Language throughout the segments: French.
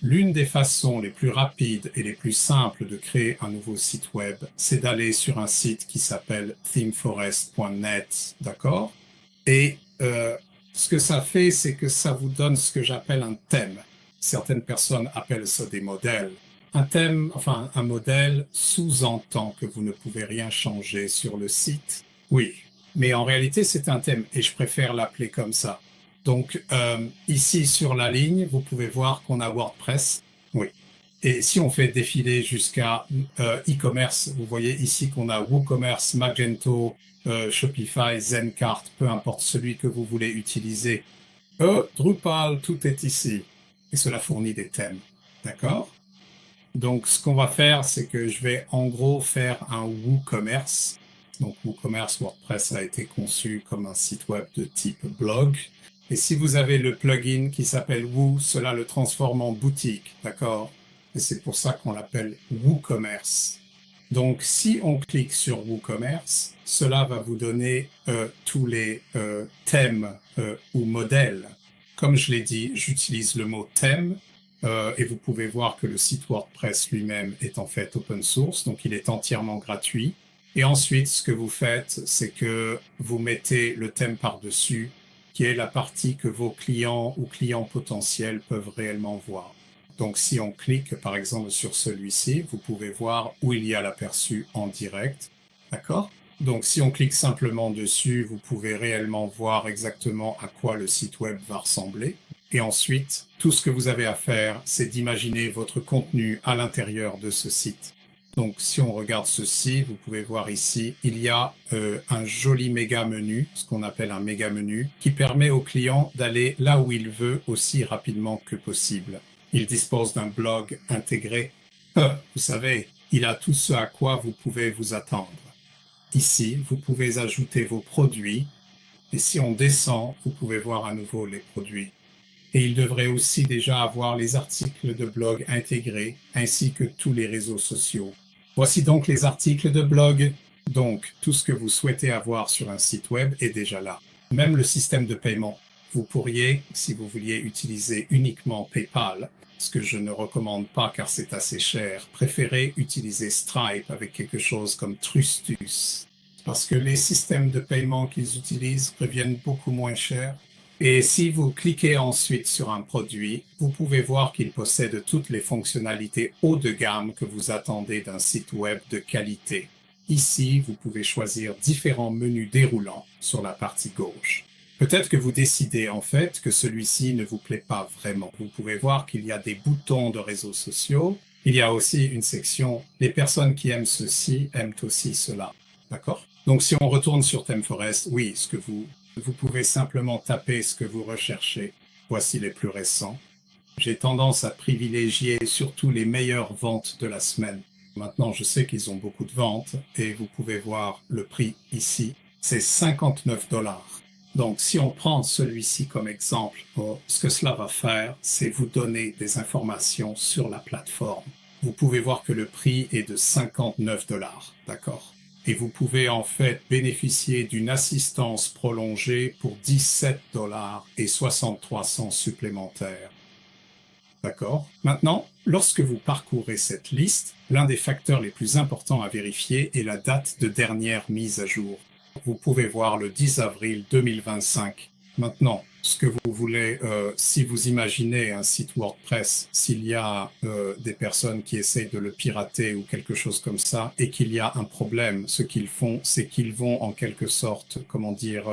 L'une des façons les plus rapides et les plus simples de créer un nouveau site web, c'est d'aller sur un site qui s'appelle themeforest.net, d'accord? Et ce que ça fait, c'est que ça vous donne ce que j'appelle un thème. Certaines personnes appellent ça des modèles. Un thème, enfin un modèle, sous-entend que vous ne pouvez rien changer sur le site. Oui, mais en réalité, c'est un thème et je préfère l'appeler comme ça. Donc, ici sur la ligne, vous pouvez voir qu'on a WordPress. Oui. Et si on fait défiler jusqu'à e-commerce, vous voyez ici qu'on a WooCommerce, Magento, Shopify, Zencart, peu importe celui que vous voulez utiliser. Drupal, tout est ici. Et cela fournit des thèmes. D'accord? Donc, ce qu'on va faire, c'est que je vais en gros faire un WooCommerce. Donc, WooCommerce, WordPress a été conçu comme un site web de type blog. Et si vous avez le plugin qui s'appelle Woo, cela le transforme en boutique, d'accord? Et c'est pour ça qu'on l'appelle WooCommerce. Donc, si on clique sur WooCommerce, cela va vous donner tous les thèmes ou modèles. Comme je l'ai dit, j'utilise le mot thème et vous pouvez voir que le site WordPress lui-même est en fait open source, donc il est entièrement gratuit. Et ensuite, ce que vous faites, c'est que vous mettez le thème par-dessus, qui est la partie que vos clients ou clients potentiels peuvent réellement voir. Donc, si on clique, par exemple, sur celui-ci, vous pouvez voir où il y a l'aperçu en direct. D'accord? Donc, si on clique simplement dessus, vous pouvez réellement voir exactement à quoi le site web va ressembler. Et ensuite, tout ce que vous avez à faire, c'est d'imaginer votre contenu à l'intérieur de ce site. Donc, si on regarde ceci, vous pouvez voir ici, il y a un joli méga menu, ce qu'on appelle un méga menu, qui permet au client d'aller là où il veut aussi rapidement que possible. Il dispose d'un blog intégré. Vous savez, il a tout ce à quoi vous pouvez vous attendre. Ici, vous pouvez ajouter vos produits. Et si on descend, vous pouvez voir à nouveau les produits. Et il devrait aussi déjà avoir les articles de blog intégrés, ainsi que tous les réseaux sociaux. Voici donc les articles de blog. Donc, tout ce que vous souhaitez avoir sur un site web est déjà là. Même le système de paiement. Vous pourriez, si vous vouliez utiliser uniquement PayPal, ce que je ne recommande pas car c'est assez cher, préférez utiliser Stripe avec quelque chose comme Trustus. Parce que les systèmes de paiement qu'ils utilisent reviennent beaucoup moins cher. Et si vous cliquez ensuite sur un produit, vous pouvez voir qu'il possède toutes les fonctionnalités haut de gamme que vous attendez d'un site web de qualité. Ici, vous pouvez choisir différents menus déroulants sur la partie gauche. Peut-être que vous décidez en fait que celui-ci ne vous plaît pas vraiment. Vous pouvez voir qu'il y a des boutons de réseaux sociaux. Il y a aussi une section « Les personnes qui aiment ceci aiment aussi cela ». D'accord? Donc si on retourne sur ThemeForest, oui, vous pouvez simplement taper ce que vous recherchez. Voici les plus récents. J'ai tendance à privilégier surtout les meilleures ventes de la semaine. Maintenant, je sais qu'ils ont beaucoup de ventes et vous pouvez voir le prix ici. C'est 59 dollars. Donc, si on prend celui-ci comme exemple, ce que cela va faire, c'est vous donner des informations sur la plateforme. Vous pouvez voir que le prix est de 59 dollars. D'accord? Et vous pouvez en fait bénéficier d'une assistance prolongée pour 17 dollars et 63 cents supplémentaires. D'accord? Maintenant, lorsque vous parcourez cette liste, l'un des facteurs les plus importants à vérifier est la date de dernière mise à jour. Vous pouvez voir le 10 avril 2025. Maintenant, ce que vous voulez, si vous imaginez un site WordPress, s'il y a des personnes qui essayent de le pirater ou quelque chose comme ça, et qu'il y a un problème, ce qu'ils font, c'est qu'ils vont en quelque sorte, comment dire,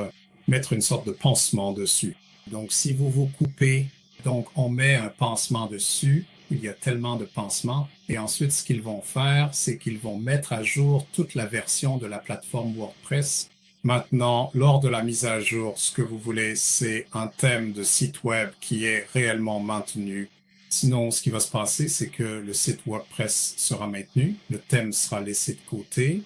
mettre une sorte de pansement dessus. Donc, si vous vous coupez, donc on met un pansement dessus, il y a tellement de pansements, et ensuite ce qu'ils vont faire, c'est qu'ils vont mettre à jour toute la version de la plateforme WordPress. Maintenant, lors de la mise à jour, ce que vous voulez, c'est un thème de site web qui est réellement maintenu. Sinon, ce qui va se passer, c'est que le site WordPress sera maintenu, le thème sera laissé de côté,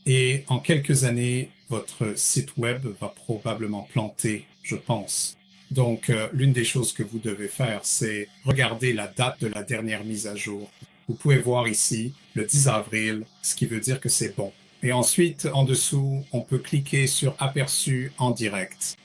et en quelques années, votre site web va probablement planter, je pense. Donc, l'une des choses que vous devez faire, c'est regarder la date de la dernière mise à jour. Vous pouvez voir ici le 10 avril, ce qui veut dire que c'est bon. Et ensuite, en dessous, on peut cliquer sur Aperçu en direct.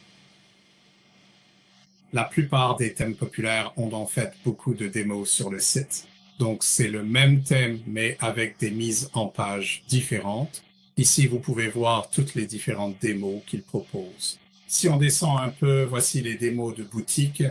la plupart des thèmes populaires ont en fait beaucoup de démos sur le site. Donc, c'est le même thème, mais avec des mises en page différentes. Ici, vous pouvez voir toutes les différentes démos qu'il propose. Si on descend un peu, voici les démos de boutique.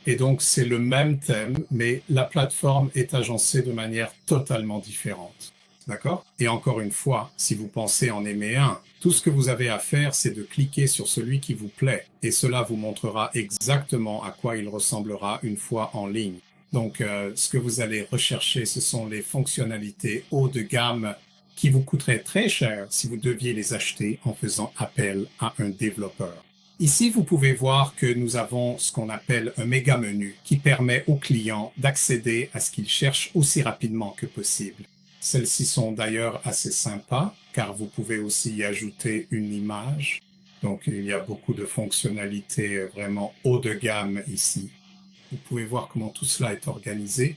Et donc, c'est le même thème, mais la plateforme est agencée de manière totalement différente. D'accord? Et encore une fois, si vous pensez en aimer un, tout ce que vous avez à faire, c'est de cliquer sur celui qui vous plaît. Et cela vous montrera exactement à quoi il ressemblera une fois en ligne. Donc, ce que vous allez rechercher, ce sont les fonctionnalités haut de gamme qui vous coûteraient très cher si vous deviez les acheter en faisant appel à un développeur. Ici, vous pouvez voir que nous avons ce qu'on appelle un méga menu qui permet aux clients d'accéder à ce qu'ils cherchent aussi rapidement que possible. Celles-ci sont d'ailleurs assez sympas car vous pouvez aussi y ajouter une image. Donc, il y a beaucoup de fonctionnalités vraiment haut de gamme ici. Vous pouvez voir comment tout cela est organisé.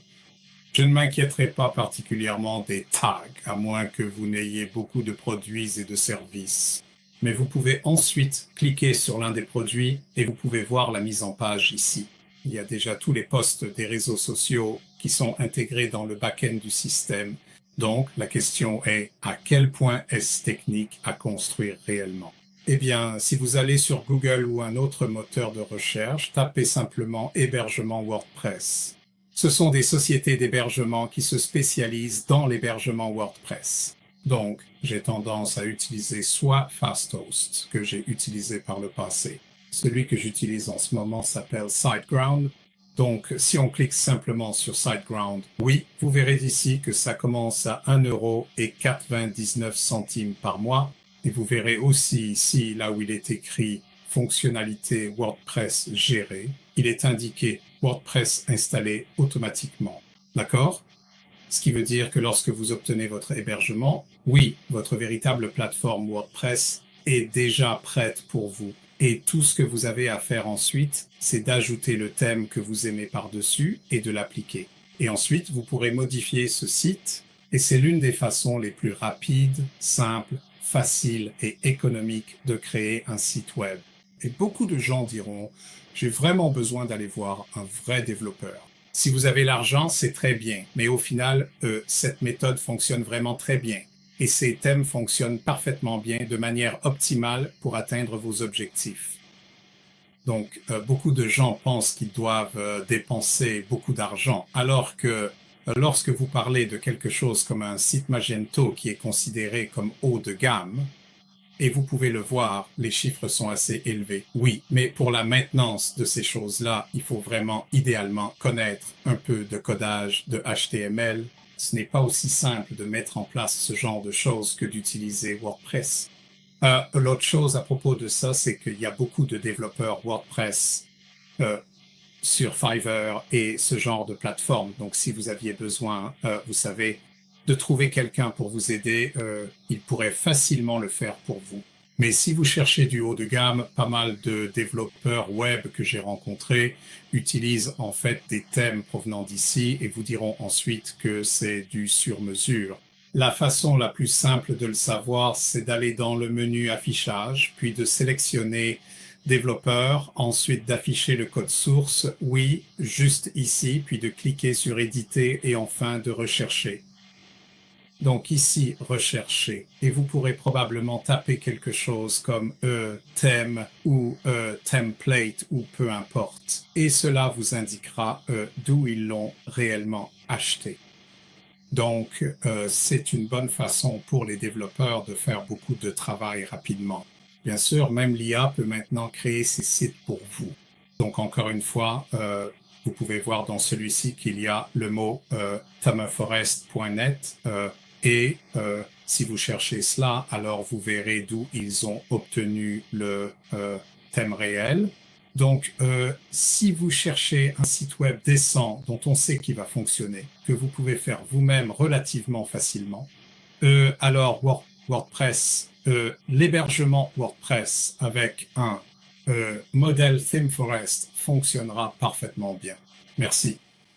Je ne m'inquiéterai pas particulièrement des tags, à moins que vous n'ayez beaucoup de produits et de services. Mais vous pouvez ensuite cliquer sur l'un des produits et vous pouvez voir la mise en page ici. Il y a déjà tous les posts des réseaux sociaux qui sont intégrés dans le back-end du système. Donc, la question est, à quel point est-ce technique à construire réellement? Eh bien, si vous allez sur Google ou un autre moteur de recherche, tapez simplement hébergement WordPress. Ce sont des sociétés d'hébergement qui se spécialisent dans l'hébergement WordPress. Donc, j'ai tendance à utiliser soit FastHost, que j'ai utilisé par le passé. Celui que j'utilise en ce moment s'appelle SiteGround. Donc, si on clique simplement sur SiteGround, oui, vous verrez ici que ça commence à 1,99 € par mois. Et vous verrez aussi ici, là où il est écrit « Fonctionnalité WordPress gérée », il est indiqué « WordPress installé automatiquement ». D'accord? Ce qui veut dire que lorsque vous obtenez votre hébergement, oui, votre véritable plateforme WordPress est déjà prête pour vous. Et tout ce que vous avez à faire ensuite, c'est d'ajouter le thème que vous aimez par-dessus et de l'appliquer. Et ensuite, vous pourrez modifier ce site. Et c'est l'une des façons les plus rapides, simples, facile et économique de créer un site web. Et beaucoup de gens diront, j'ai vraiment besoin d'aller voir un vrai développeur. Si vous avez l'argent, c'est très bien, mais au final, cette méthode fonctionne vraiment très bien. Et ces thèmes fonctionnent parfaitement bien de manière optimale pour atteindre vos objectifs. Donc, beaucoup de gens pensent qu'ils doivent dépenser beaucoup d'argent, alors que lorsque vous parlez de quelque chose comme un site Magento qui est considéré comme haut de gamme, et vous pouvez le voir, les chiffres sont assez élevés. Oui, mais pour la maintenance de ces choses-là, il faut vraiment idéalement connaître un peu de codage de HTML. Ce n'est pas aussi simple de mettre en place ce genre de choses que d'utiliser WordPress. L'autre chose à propos de ça, c'est qu'il y a beaucoup de développeurs WordPress sur Fiverr et ce genre de plateforme. Donc, si vous aviez besoin, vous savez, de trouver quelqu'un pour vous aider, il pourrait facilement le faire pour vous. Mais si vous cherchez du haut de gamme, pas mal de développeurs web que j'ai rencontrés utilisent en fait des thèmes provenant d'ici et vous diront ensuite que c'est du sur-mesure. La façon la plus simple de le savoir, c'est d'aller dans le menu affichage, puis de sélectionner développeur, ensuite d'afficher le code source, oui, juste ici, puis de cliquer sur éditer et enfin de rechercher. Donc ici, rechercher, et vous pourrez probablement taper quelque chose comme thème ou template ou peu importe. Et cela vous indiquera d'où ils l'ont réellement acheté. Donc, c'est une bonne façon pour les développeurs de faire beaucoup de travail rapidement. Bien sûr, même l'IA peut maintenant créer ces sites pour vous. Donc, encore une fois, vous pouvez voir dans celui-ci qu'il y a le mot tamaforest.net et si vous cherchez cela, alors vous verrez d'où ils ont obtenu le thème réel. Donc, si vous cherchez un site web décent dont on sait qu'il va fonctionner, que vous pouvez faire vous-même relativement facilement, alors WordPress, l'hébergement WordPress avec un modèle ThemeForest fonctionnera parfaitement bien. Merci.